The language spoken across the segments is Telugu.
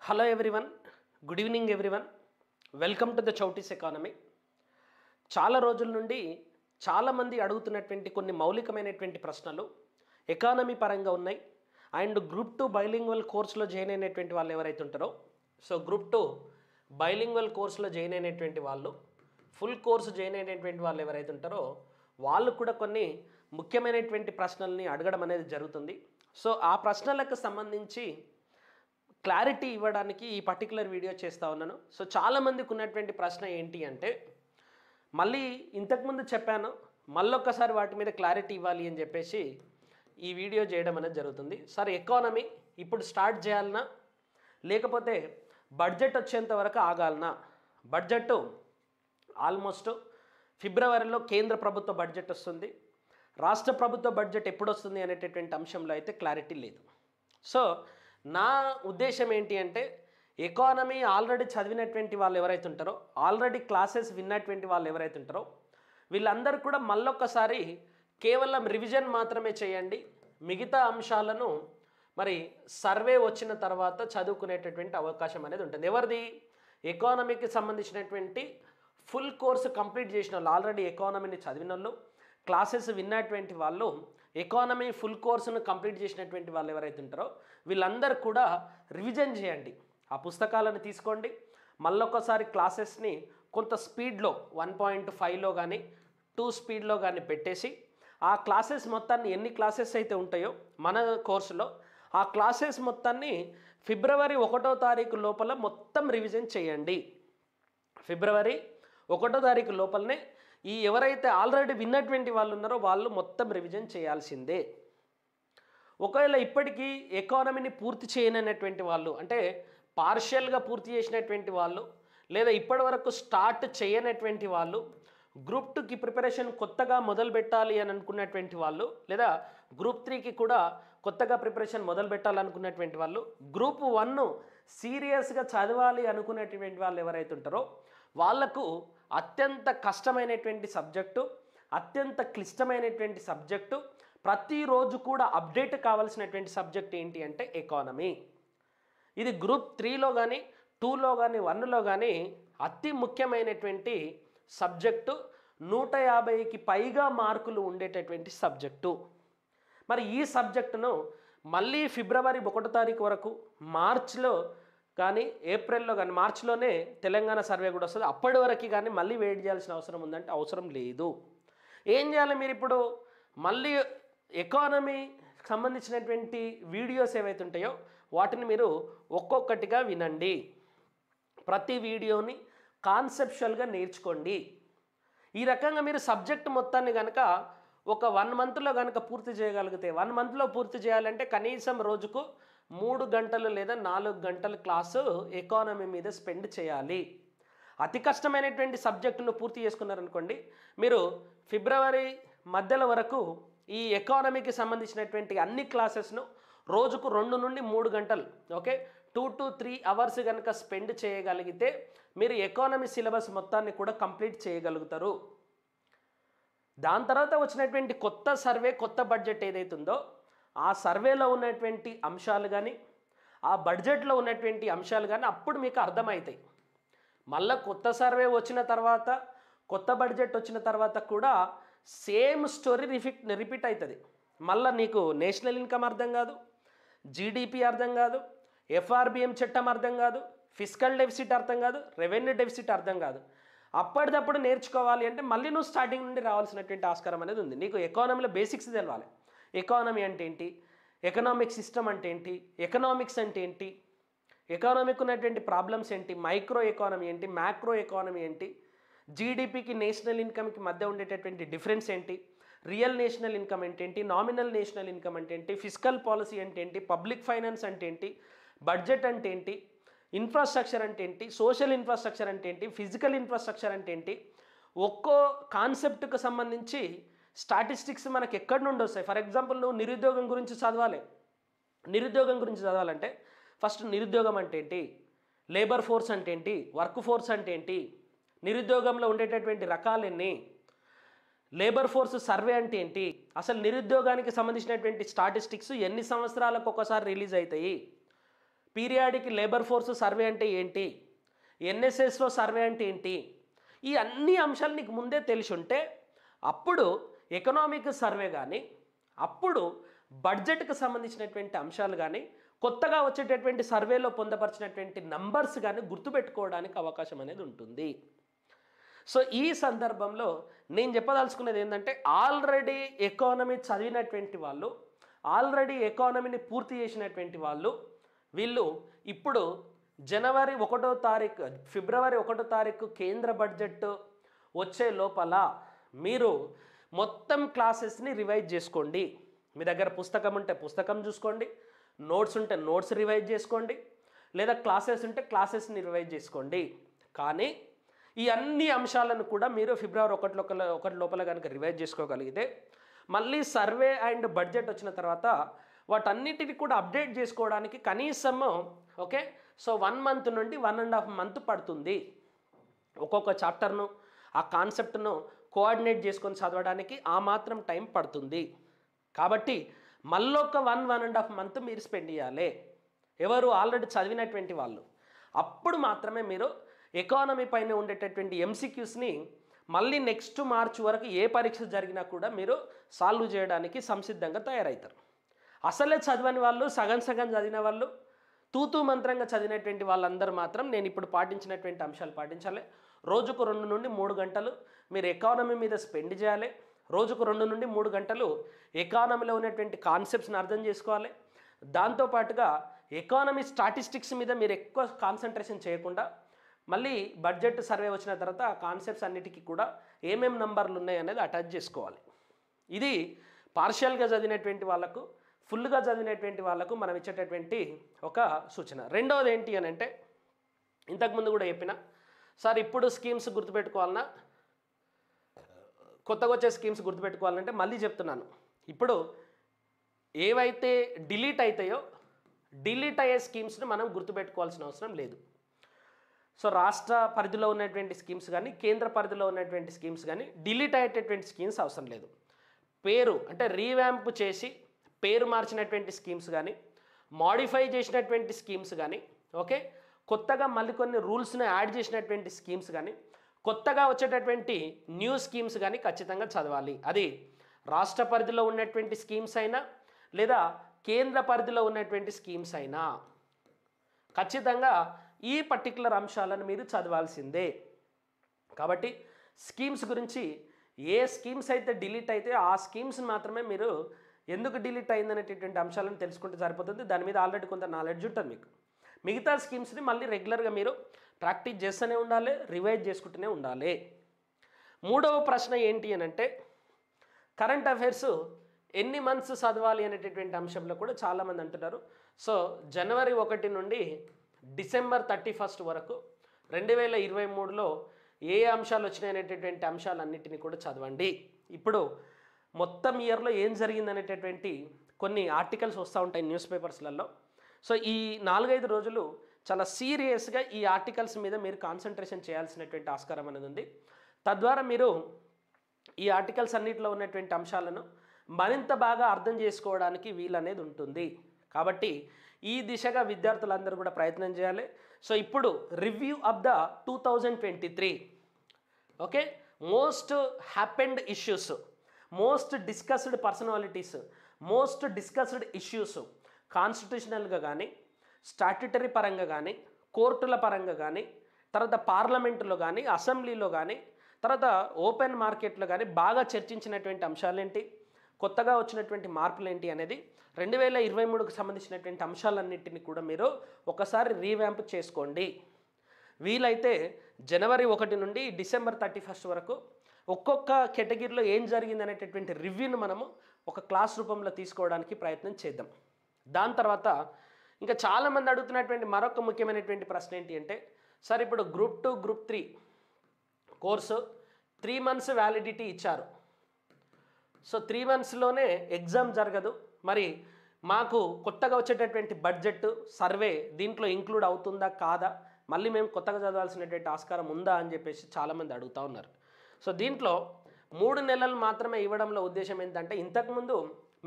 Hello everyone, good evening everyone. Welcome to the చౌటీస్ ఎకానమీ. చాలా రోజుల నుండి చాలామంది అడుగుతున్నటువంటి కొన్ని మౌలికమైనటువంటి ప్రశ్నలు ఎకానమీ పరంగా ఉన్నాయి. అండ్ గ్రూప్ 2 బైలింగ్వల్ కోర్సులో జాయిన్ అయినటువంటి వాళ్ళు ఎవరైతే ఉంటారో, సో గ్రూప్ 2 బైలింగ్వల్ కోర్సులో జాయిన్ అయినటువంటి వాళ్ళు, ఫుల్ కోర్సు జాయిన్ అయినటువంటి వాళ్ళు ఎవరైతే ఉంటారో వాళ్ళు కూడా కొన్ని ముఖ్యమైనటువంటి ప్రశ్నల్ని అడగడం అనేది జరుగుతుంది. సో ఆ ప్రశ్నలకు సంబంధించి క్లారిటీ ఇవ్వడానికి ఈ పర్టికులర్ వీడియో చేస్తూ ఉన్నాను. సో చాలామందికి ఉన్నటువంటి ప్రశ్న ఏంటి అంటే, మళ్ళీ ఇంతకుముందు చెప్పాను, మళ్ళొక్కసారి వాటి మీద క్లారిటీ ఇవ్వాలి అని చెప్పేసి ఈ వీడియో చేయడం అనేది జరుగుతుంది. సార్, ఎకానమీ ఇప్పుడు స్టార్ట్ చేయాలన్నా లేకపోతే బడ్జెట్ వచ్చేంత వరకు ఆగాలనా? బడ్జెట్ ఆల్మోస్ట్ ఫిబ్రవరిలో కేంద్ర ప్రభుత్వ బడ్జెట్ వస్తుంది, రాష్ట్ర ప్రభుత్వ బడ్జెట్ ఎప్పుడు వస్తుంది అనేటటువంటి అంశంలో అయితే క్లారిటీ లేదు. సో నా ఉద్దేశం ఏంటి అంటే, ఎకానమీ ఆల్రెడీ చదివినటువంటి వాళ్ళు ఎవరైతే ఉంటారో, ఆల్రెడీ క్లాసెస్ విన్నటువంటి వాళ్ళు ఎవరైతే ఉంటారో వీళ్ళందరూ కూడా మళ్ళొక్కసారి కేవలం రివిజన్ మాత్రమే చేయండి. మిగతా అంశాలను మరి సర్వే వచ్చిన తర్వాత చదువుకునేటటువంటి అవకాశం అనేది ఉంటుంది. ఎవరిది? ఎకానమీకి సంబంధించినటువంటి ఫుల్ కోర్సు కంప్లీట్ చేసిన వాళ్ళు, ఆల్రెడీ ఎకానమీని చదివిన వాళ్ళు, క్లాసెస్ విన్నటువంటి వాళ్ళు, ఎకానమీ ఫుల్ కోర్సును కంప్లీట్ చేసినటువంటి వాళ్ళు ఎవరైతే ఉంటారో వీళ్ళందరూ కూడా రివిజన్ చేయండి. ఆ పుస్తకాలను తీసుకోండి, మళ్ళొకసారి క్లాసెస్ని కొంత స్పీడ్లో 1.5లో కానీ 2 స్పీడ్లో కానీ పెట్టేసి ఆ క్లాసెస్ మొత్తాన్ని, ఎన్ని క్లాసెస్ అయితే ఉంటాయో మన కోర్సులో ఆ క్లాసెస్ మొత్తాన్ని ఫిబ్రవరి 1వ తారీఖు లోపల మొత్తం రివిజన్ చేయండి. ఫిబ్రవరి 1వ తారీఖు లోపలనే ఈ ఎవరైతే ఆల్రెడీ విన్నటువంటి వాళ్ళు ఉన్నారో వాళ్ళు మొత్తం రివిజన్ చేయాల్సిందే. ఒకవేళ ఇప్పటికీ ఎకానమీని పూర్తి చేయనటువంటి వాళ్ళు, అంటే పార్షియల్గా పూర్తి చేసినటువంటి వాళ్ళు, లేదా ఇప్పటి వరకు స్టార్ట్ చేయనటువంటి వాళ్ళు, గ్రూప్ 2కి ప్రిపరేషన్ కొత్తగా మొదలు పెట్టాలి అని అనుకున్నటువంటి వాళ్ళు, లేదా గ్రూప్ 3కి కూడా కొత్తగా ప్రిపరేషన్ మొదలు పెట్టాలనుకున్నటువంటి వాళ్ళు, గ్రూప్ 1 సీరియస్గా చదవాలి అనుకునేటువంటి వాళ్ళు ఎవరైతే ఉంటారో వాళ్లకు అత్యంత కష్టమైనటువంటి సబ్జెక్టు, అత్యంత క్లిష్టమైనటువంటి సబ్జెక్టు, ప్రతిరోజు కూడా అప్డేట్ కావాల్సినటువంటి సబ్జెక్ట్ ఏంటి అంటే ఎకానమీ. ఇది గ్రూప్ 3లో కానీ 2లో కానీ 1లో కానీ అతి ముఖ్యమైనటువంటి సబ్జెక్టు, 150కి పైగా మార్కులు ఉండేటటువంటి సబ్జెక్టు. మరి ఈ సబ్జెక్టును మళ్ళీ ఫిబ్రవరి 1వ తారీఖు వరకు, మార్చ్లో కానీ ఏప్రిల్లో కానీ, మార్చిలోనే తెలంగాణ సర్వే కూడా వస్తుంది, అప్పటి వరకు కానీ మళ్ళీ వెయిట్ చేయాల్సిన అవసరం ఉందంటే అవసరం లేదు. ఏం చేయాలి మీరు ఇప్పుడు? మళ్ళీ ఎకానమీ సంబంధించినటువంటి వీడియోస్ ఏవైతే ఉంటాయో వాటిని మీరు ఒక్కొక్కటిగా వినండి. ప్రతి వీడియోని కాన్సెప్చువల్గా నేర్చుకోండి. ఈ రకంగా మీరు సబ్జెక్ట్ మొత్తాన్ని కనుక ఒక 1 మంత్లో కనుక పూర్తి చేయగలిగితే, 1 మంత్లో పూర్తి చేయాలంటే కనీసం రోజుకు 3 గంటలు లేదా 4 గంటల క్లాసు ఎకానమీ మీద స్పెండ్ చేయాలి. అతి కష్టమైనటువంటి సబ్జెక్టును పూర్తి చేసుకున్నారనుకోండి, మీరు ఫిబ్రవరి మధ్యలో వరకు ఈ ఎకానమీకి సంబంధించినటువంటి అన్ని క్లాసెస్ను రోజుకు 2 నుండి 3 గంటలు, ఓకే, 2 to 3 అవర్స్ కనుక స్పెండ్ చేయగలిగితే మీరు ఎకానమీ సిలబస్ మొత్తాన్ని కూడా కంప్లీట్ చేయగలుగుతారు. దాని తర్వాత వచ్చినటువంటి కొత్త సర్వే, కొత్త బడ్జెట్ ఏదైతే ఉందో ఆ సర్వేలో ఉన్నటువంటి అంశాలు కానీ, ఆ బడ్జెట్లో ఉన్నటువంటి అంశాలు కానీ అప్పుడు మీకు అర్థమవుతాయి. మళ్ళీ కొత్త సర్వే వచ్చిన తర్వాత, కొత్త బడ్జెట్ వచ్చిన తర్వాత కూడా సేమ్ స్టోరీ రిపీట్ అవుతుంది. మళ్ళీ నీకు నేషనల్ ఇన్కమ్ అర్థం కాదు, జీడిపి అర్థం కాదు, ఎఫ్ఆర్బిఎం చట్టం అర్థం కాదు, ఫిస్కల్ డెఫిసిట్ అర్థం కాదు, రెవెన్యూ డెఫిసిట్ అర్థం కాదు. అప్పటిదప్పుడు నేర్చుకోవాలి అంటే మళ్ళీ నువ్వు స్టార్టింగ్ నుండి రావాల్సినటువంటి ఆస్కారం అనేది ఉంది. నీకు ఎకానమీలో బేసిక్స్ తెలవాలి. ఎకానమీ అంటే ఏంటి, ఎకనామిక్ సిస్టమ్ అంటే ఏంటి, ఎకనామిక్స్ అంటే ఏంటి, ఎకానమీకి ఉన్నటువంటి ప్రాబ్లమ్స్ ఏంటి, మైక్రో ఎకానమీ ఏంటి, మ్యాక్రో ఎకానమీ ఏంటి, జీడిపికి నేషనల్ ఇన్కమ్కి మధ్య ఉండేటటువంటి డిఫరెన్స్ ఏంటి, రియల్ నేషనల్ ఇన్కమ్ అంటే ఏంటి, నామినల్ నేషనల్ ఇన్కమ్ అంటే ఏంటి, ఫిస్కల్ పాలసీ అంటే ఏంటి, పబ్లిక్ ఫైనాన్స్ అంటే ఏంటి, బడ్జెట్ అంటే ఏంటి, ఇన్ఫ్రాస్ట్రక్చర్ అంటే ఏంటి, సోషల్ ఇన్ఫ్రాస్ట్రక్చర్ అంటే ఏంటి, ఫిజికల్ ఇన్ఫ్రాస్ట్రక్చర్ అంటే ఏంటి, ఒక్కో కాన్సెప్ట్కి సంబంధించి స్టాటిస్టిక్స్ మనకి ఎక్కడి నుండి వస్తాయి. ఫర్ ఎగ్జాంపుల్, నువ్వు నిరుద్యోగం గురించి చదవాలి. నిరుద్యోగం గురించి చదవాలంటే ఫస్ట్ నిరుద్యోగం అంటే ఏంటి, లేబర్ ఫోర్స్ అంటే ఏంటి, వర్క్ ఫోర్స్ అంటే ఏంటి, నిరుద్యోగంలో ఉండేటటువంటి రకాలు ఎన్ని, లేబర్ ఫోర్స్ సర్వే అంటే ఏంటి, అసలు నిరుద్యోగానికి సంబంధించినటువంటి స్టాటిస్టిక్స్ ఎన్ని సంవత్సరాలకు ఒకసారి రిలీజ్ అవుతాయి, పీరియాడిక్ లేబర్ ఫోర్స్ సర్వే అంటే ఏంటి, ఎన్ఎస్ఎస్లో సర్వే అంటే ఏంటి, ఈ అన్ని అంశాలు నీకు ముందే తెలిసి ఉంటే అప్పుడు ఎకనామిక్ సర్వే కానీ, అప్పుడు బడ్జెట్కి సంబంధించినటువంటి అంశాలు కానీ, కొత్తగా వచ్చేటటువంటి సర్వేలో పొందపరిచినటువంటి నంబర్స్ కానీ గుర్తుపెట్టుకోవడానికి అవకాశం అనేది ఉంటుంది. సో ఈ సందర్భంలో నేను చెప్పదలుచుకునేది ఏంటంటే, ఆల్రెడీ ఎకానమీ చదివినటువంటి వాళ్ళు, ఆల్రెడీ ఎకానమీని పూర్తి చేసినటువంటి వాళ్ళు, వీళ్ళు ఇప్పుడు జనవరి 1వ తారీఖు, ఫిబ్రవరి 1వ తారీఖు కేంద్ర బడ్జెట్ వచ్చే లోపల మీరు మొత్తం క్లాసెస్ని రివైజ్ చేసుకోండి. మీ దగ్గర పుస్తకం ఉంటే పుస్తకం చూసుకోండి, నోట్స్ ఉంటే నోట్స్ రివైజ్ చేసుకోండి, లేదా క్లాసెస్ ఉంటే క్లాసెస్ని రివైజ్ చేసుకోండి. కానీ ఈ అన్ని అంశాలను కూడా మీరు ఫిబ్రవరి 1 లోపల కనుక రివైజ్ చేసుకోగలిగితే మళ్ళీ సర్వే అండ్ బడ్జెట్ వచ్చిన తర్వాత వాటన్నిటిని కూడా అప్డేట్ చేసుకోవడానికి కనీసం ఓకే, సో 1 మంత్ నుండి 1.5 మంత్ పడుతుంది. ఒక్కొక్క చాప్టర్ను, ఆ కాన్సెప్ట్ను కోఆర్డినేట్ చేసుకొని చదవడానికి ఆ మాత్రం టైం పడుతుంది. కాబట్టి మళ్ళొక 1.5 మంత్ మీరు స్పెండ్ చేయాలి. ఎవరు ఆల్రెడీ చదివినటువంటి వాళ్ళు. అప్పుడు మాత్రమే మీరు ఎకానమీ పైన ఉండేటటువంటి ఎంసీక్యూస్ని మళ్ళీ నెక్స్ట్ మార్చ్ వరకు ఏ పరీక్ష జరిగినా కూడా మీరు సాల్వ్ చేయడానికి సంసిద్ధంగా తయారవుతారు. అసలే చదవని వాళ్ళు, సగం సగం చదివిన వాళ్ళు, తూతూ మంత్రంగా చదివినటువంటి వాళ్ళందరూ మాత్రం నేను ఇప్పుడు పాటించినటువంటి అంశాలు పాటించాలి. రోజుకు 2 నుండి 3 గంటలు మీరు ఎకానమీ మీద స్పెండ్ చేయాలి. రోజుకు 2 నుండి 3 గంటలు ఎకానమీలో ఉన్నటువంటి కాన్సెప్ట్స్ని అర్థం చేసుకోవాలి. దాంతోపాటుగా ఎకానమీ స్టాటిస్టిక్స్ మీద మీరు ఎక్కువ కాన్సన్ట్రేషన్ చేయకుండా మళ్ళీ బడ్జెట్ సర్వే వచ్చిన తర్వాత ఆ కాన్సెప్ట్స్ అన్నిటికీ కూడా ఏమేం నంబర్లు ఉన్నాయి అనేది అటాచ్ చేసుకోవాలి. ఇది పార్షియల్గా చదివినటువంటి వాళ్ళకు, ఫుల్గా చదివినటువంటి వాళ్ళకు మనం ఇచ్చేటటువంటి ఒక సూచన. రెండవది ఏంటి అని అంటే, ఇంతకుముందు కూడా చెప్పిన సార్, ఇప్పుడు స్కీమ్స్ గుర్తుపెట్టుకోవాలన్నా, కొత్తగా వచ్చే స్కీమ్స్ గుర్తుపెట్టుకోవాలంటే మళ్ళీ చెప్తున్నాను, ఇప్పుడు ఏవైతే డిలీట్ అవుతాయో డిలీట్ అయ్యే స్కీమ్స్ని మనం గుర్తుపెట్టుకోవాల్సిన అవసరం లేదు. సో రాష్ట్ర పరిధిలో ఉన్నటువంటి స్కీమ్స్ కానీ, కేంద్ర పరిధిలో ఉన్నటువంటి స్కీమ్స్ కానీ డిలీట్ అయ్యేటటువంటి స్కీమ్స్ అవసరం లేదు. పేరు అంటే రీవ్యాంప్ చేసి పేరు మార్చినటువంటి స్కీమ్స్ కానీ, మాడిఫై చేసినటువంటి స్కీమ్స్ కానీ, ఓకే, కొత్తగా మళ్ళీ కొన్ని రూల్స్ని యాడ్ చేసినటువంటి స్కీమ్స్ కానీ, కొత్తగా వచ్చేటటువంటి న్యూ స్కీమ్స్ కానీ ఖచ్చితంగా చదవాలి. అది రాష్ట్ర పరిధిలో ఉన్నటువంటి స్కీమ్స్ అయినా లేదా కేంద్ర పరిధిలో ఉన్నటువంటి స్కీమ్స్ అయినా ఖచ్చితంగా ఈ పర్టికులర్ అంశాలను మీరు చదవాల్సిందే. కాబట్టి స్కీమ్స్ గురించి, ఏ స్కీమ్స్ అయితే డిలీట్ అయితే ఆ స్కీమ్స్ మాత్రమే మీరు ఎందుకు డిలీట్ అయిందనేటటువంటి అంశాలను తెలుసుకుంటే సరిపోతుంది. దాని మీద ఆల్రెడీ కొంత నాలెడ్జ్ ఉంటుంది మీకు. మిగతా స్కీమ్స్ని మళ్ళీ రెగ్యులర్గా మీరు ప్రాక్టీస్ చేస్తూనే ఉండాలి, రివైజ్ చేసుకుంటూనే ఉండాలి. మూడవ ప్రశ్న ఏంటి అని అంటే, కరెంట్ అఫైర్స్ ఎన్ని మంత్స్ చదవాలి అనేటటువంటి అంశంలో కూడా చాలామంది అంటున్నారు. సో జనవరి 1 నుండి డిసెంబర్ 31 వరకు 2023లో ఏ అంశాలు వచ్చినాయి అనేటటువంటి అంశాలన్నింటినీ కూడా చదవండి. ఇప్పుడు మొత్తం ఇయర్లో ఏం జరిగింది అనేటటువంటి కొన్ని ఆర్టికల్స్ వస్తూ ఉంటాయి న్యూస్ పేపర్స్లలో. సో ఈ 4-5 రోజులు చాలా సీరియస్గా ఈ ఆర్టికల్స్ మీద మీరు కాన్సన్ట్రేషన్ చేయాల్సినటువంటి ఆస్కారం అనేది ఉంది. తద్వారా మీరు ఈ ఆర్టికల్స్ అన్నింటిలో ఉన్నటువంటి అంశాలను మరింత బాగా అర్థం చేసుకోవడానికి వీలనేది ఉంటుంది. కాబట్టి ఈ దిశగా విద్యార్థులందరూ కూడా ప్రయత్నం చేయాలి. సో ఇప్పుడు review of the 2023, okay, most happened issues, most discussed personalities, most discussed issues కాన్స్టిట్యూషనల్గా కానీ, స్టాట్యుటరీ పరంగా కానీ, కోర్టుల పరంగా కానీ, తర్వాత పార్లమెంటులో కానీ, అసెంబ్లీలో కానీ, తర్వాత ఓపెన్ మార్కెట్లో కానీ బాగా చర్చించినటువంటి అంశాలేంటి, కొత్తగా వచ్చినటువంటి మార్పులు ఏంటి అనేది 2023కు సంబంధించినటువంటి అంశాలన్నింటినీ కూడా మీరు ఒకసారి రీవ్యాంప్ చేసుకోండి. వీలైతే జనవరి 1 నుండి డిసెంబర్ 31 వరకు ఒక్కొక్క కేటగిరీలో ఏం జరిగింది అనేటటువంటి రివ్యూను మనము ఒక క్లాస్ రూపంలో తీసుకోవడానికి ప్రయత్నం చేద్దాం. దాని తర్వాత ఇంకా చాలామంది అడుగుతున్నటువంటి మరొక ముఖ్యమైనటువంటి ప్రశ్న ఏంటి అంటే, సార్ ఇప్పుడు group 2, group 3 course 3 months validity ఇచ్చారు. సో 3 monthsలోనే ఎగ్జామ్ జరగదు, మరి మాకు కొత్తగా వచ్చేటటువంటి బడ్జెట్ సర్వే దీంట్లో ఇంక్లూడ్ అవుతుందా కాదా, మళ్ళీ మేము కొత్తగా చదవాల్సినటువంటి ఆస్కారం ఉందా అని చెప్పేసి చాలామంది అడుగుతూ ఉన్నారు. సో దీంట్లో 3 నెలలు మాత్రమే ఇవ్వడంలో ఉద్దేశం ఏంటంటే, ఇంతకుముందు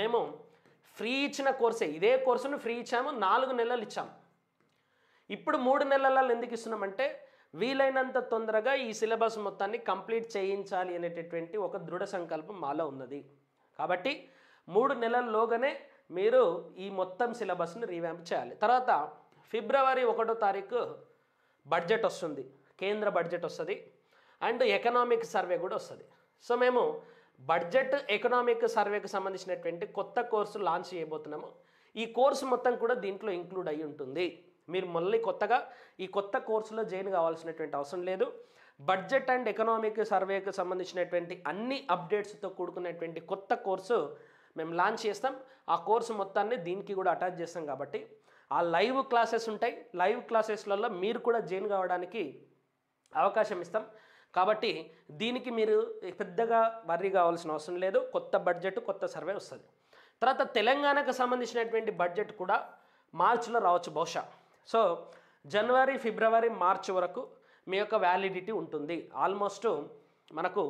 మేము ఫ్రీ ఇచ్చిన కోర్సే, ఇదే కోర్సును ఫ్రీ ఇచ్చాము, 4 నెలలు ఇచ్చాము. ఇప్పుడు 3 నెలలలో ఎందుకు ఇస్తున్నామంటే వీలైనంత తొందరగా ఈ సిలబస్ మొత్తాన్ని కంప్లీట్ చేయించాలి అనేటటువంటి ఒక దృఢ సంకల్పం మాలో ఉన్నది. కాబట్టి 3 నెలల్లోగానే మీరు ఈ మొత్తం సిలబస్ని రీవ్యాంప్ చేయాలి. తర్వాత ఫిబ్రవరి 1వ తారీఖు బడ్జెట్ వస్తుంది, కేంద్ర బడ్జెట్ వస్తుంది అండ్ ఎకనామిక్ సర్వే కూడా వస్తుంది. సో మేము బడ్జెట్ ఎకనామిక్ సర్వేకి సంబంధించినటువంటి కొత్త కోర్సు లాంచ్ చేయబోతున్నాము. ఈ కోర్సు మొత్తం కూడా దీంట్లో ఇంక్లూడ్ అయి ఉంటుంది. మీరు మళ్ళీ కొత్తగా ఈ కొత్త కోర్సులో జాయిన్ కావాల్సినటువంటి అవసరం లేదు. బడ్జెట్ అండ్ ఎకనామిక్ సర్వేకి సంబంధించినటువంటి అన్ని అప్డేట్స్తో కూడుకున్నటువంటి కొత్త కోర్సు మేము లాంచ్ చేస్తాం. ఆ కోర్సు మొత్తాన్ని దీనికి కూడా అటాచ్ చేస్తాం. కాబట్టి ఆ లైవ్ క్లాసెస్ ఉంటాయి, లైవ్ క్లాసెస్లలో మీరు కూడా జాయిన్ కావడానికి అవకాశం ఇస్తాం. కాబట్టి దీనికి మీరు పెద్దగా వర్రీ కావాల్సిన అవసరం లేదు. కొత్త బడ్జెట్ కొత్త సర్వే వస్తుంది. తర్వాత తెలంగాణకు సంబంధించినటువంటి బడ్జెట్ కూడా మార్చిలో రావచ్చు బహుశా. సో జనవరి, ఫిబ్రవరి, మార్చి వరకు మీ యొక్క వ్యాలిడిటీ ఉంటుంది. ఆల్మోస్ట్ మనకు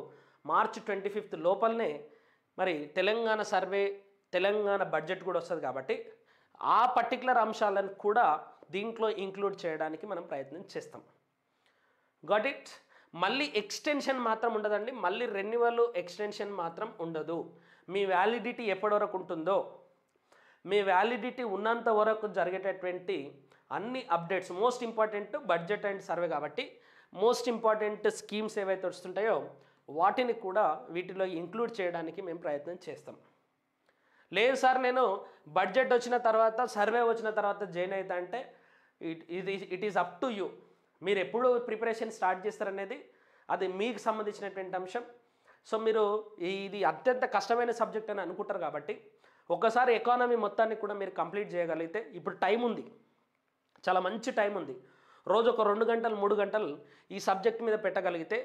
మార్చ్ 25 లోపలనే మరి తెలంగాణ సర్వే, తెలంగాణ బడ్జెట్ కూడా వస్తుంది. కాబట్టి ఆ పర్టికులర్ అంశాలను కూడా దీంట్లో ఇంక్లూడ్ చేయడానికి మనం ప్రయత్నం చేస్తాం. Got it. మళ్ళీ ఎక్స్టెన్షన్ మాత్రం ఉండదండి, మళ్ళీ రెన్యువల్ ఎక్స్టెన్షన్ మాత్రం ఉండదు. మీ వ్యాలిడిటీ ఎప్పటి వరకు ఉంటుందో, మీ వ్యాలిడిటీ ఉన్నంత వరకు జరిగేటటువంటి అన్ని updates, most important budget and survey కాబట్టి మోస్ట్ ఇంపార్టెంట్ స్కీమ్స్ ఏవైతే వస్తుంటాయో వాటిని కూడా వీటిలో ఇంక్లూడ్ చేయడానికి మేము ప్రయత్నం చేస్తాం. లేదు సార్ నేను బడ్జెట్ వచ్చిన తర్వాత సర్వే వచ్చిన తర్వాత జాయిన్ అవుతా అంటే it is up to you. మీరు ఎప్పుడు ప్రిపరేషన్ స్టార్ట్ చేస్తారనేది అది మీకు సంబంధించినటువంటి అంశం. సో మీరు ఇది అత్యంత కష్టమైన సబ్జెక్ట్ అని అనుకుంటారు. కాబట్టి ఒకసారి ఎకానమీ మొత్తాన్ని కూడా మీరు కంప్లీట్ చేయగలిగితే, ఇప్పుడు టైం ఉంది, చాలా మంచి టైం ఉంది. రోజు ఒక 2 గంటలు 3 గంటలు ఈ సబ్జెక్ట్ మీద పెట్టగలిగితే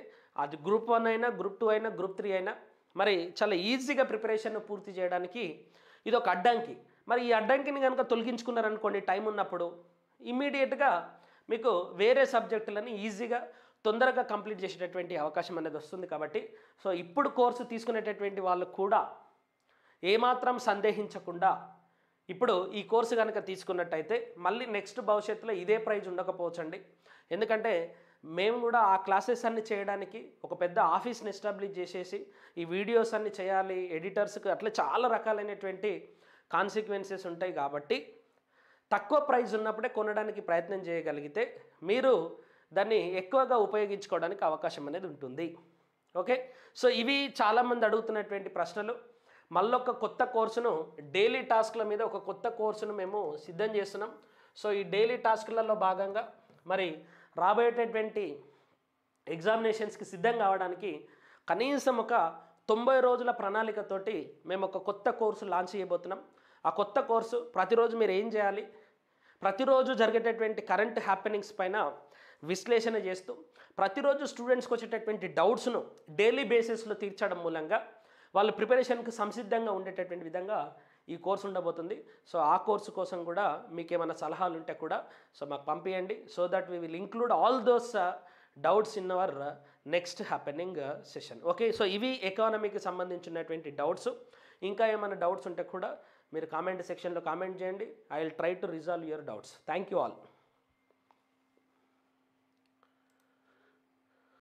అది గ్రూప్ 1 అయినా, గ్రూప్ 2 అయినా, గ్రూప్ 3 అయినా మరి చాలా ఈజీగా ప్రిపరేషన్ పూర్తి చేయడానికి ఇది ఒక అడ్డంకి. మరి ఈ అడ్డంకిని కనుక తొలగించుకున్నారనుకోండి టైం ఉన్నప్పుడు, ఇమ్మీడియట్గా మీకు వేరే సబ్జెక్టులని ఈజీగా తొందరగా కంప్లీట్ చేసేటటువంటి అవకాశం అనేది వస్తుంది. కాబట్టి సో ఇప్పుడు కోర్సు తీసుకునేటటువంటి వాళ్ళు కూడా ఏమాత్రం సందేహించకుండా ఇప్పుడు ఈ కోర్సు కనుక తీసుకున్నట్టయితే మళ్ళీ నెక్స్ట్ భవిష్యత్తులో ఇదే ప్రైజ్ ఉండకపోవచ్చండి. ఎందుకంటే మేము కూడా ఆ క్లాసెస్ అన్ని చేయడానికి ఒక పెద్ద ఆఫీస్ని ఎస్టాబ్లిష్ చేసేసి ఈ వీడియోస్ అన్ని చేయాలి, ఎడిటర్స్కి అట్లా చాలా రకాలైనటువంటి కాన్సిక్వెన్సెస్ ఉంటాయి. కాబట్టి తక్కువ ప్రైజ్ ఉన్నప్పుడే కొనడానికి ప్రయత్నం చేయగలిగితే మీరు దాన్ని ఎక్కువగా ఉపయోగించుకోవడానికి అవకాశం అనేది ఉంటుంది. ఓకే, సో ఇవి చాలామంది అడుగుతున్నటువంటి ప్రశ్నలు. మళ్ళొక కొత్త కోర్సును, డైలీ టాస్క్ల మీద ఒక కొత్త కోర్సును మేము సిద్ధం చేస్తున్నాం. సో ఈ డైలీ టాస్క్లలో భాగంగా మరి రాబోయేటటువంటి ఎగ్జామినేషన్స్కి సిద్ధం కావడానికి కనీసం ఒక 90 రోజుల ప్రణాళికతోటి మేము ఒక కొత్త కోర్సు లాంచ్ చేయబోతున్నాం. ఆ కొత్త కోర్సు ప్రతిరోజు మీరు ఏం చేయాలి, ప్రతిరోజు జరిగేటటువంటి కరెంట్ హ్యాపెనింగ్స్ పైన విశ్లేషణ చేస్తూ ప్రతిరోజు స్టూడెంట్స్కి వచ్చేటటువంటి డౌట్స్ను డైలీ బేసిస్లో తీర్చడం మూలంగా వాళ్ళ ప్రిపరేషన్కి సంసిద్ధంగా ఉండేటటువంటి విధంగా ఈ కోర్సు ఉండబోతుంది. సో ఆ కోర్సు కోసం కూడా మీకు ఏమైనా సలహాలు ఉంటే కూడా సో మాకు పంపించండి. So that we will include all those doubts in our next happening session. Okay, so ఇవి ఎకానమీకి సంబంధించినటువంటి డౌట్స్. ఇంకా ఏమైనా డౌట్స్ ఉంటే కూడా మీరు కామెంట్ సెక్షన్లో కామెంట్ చేయండి. I will try to resolve your doubts. Thank you all.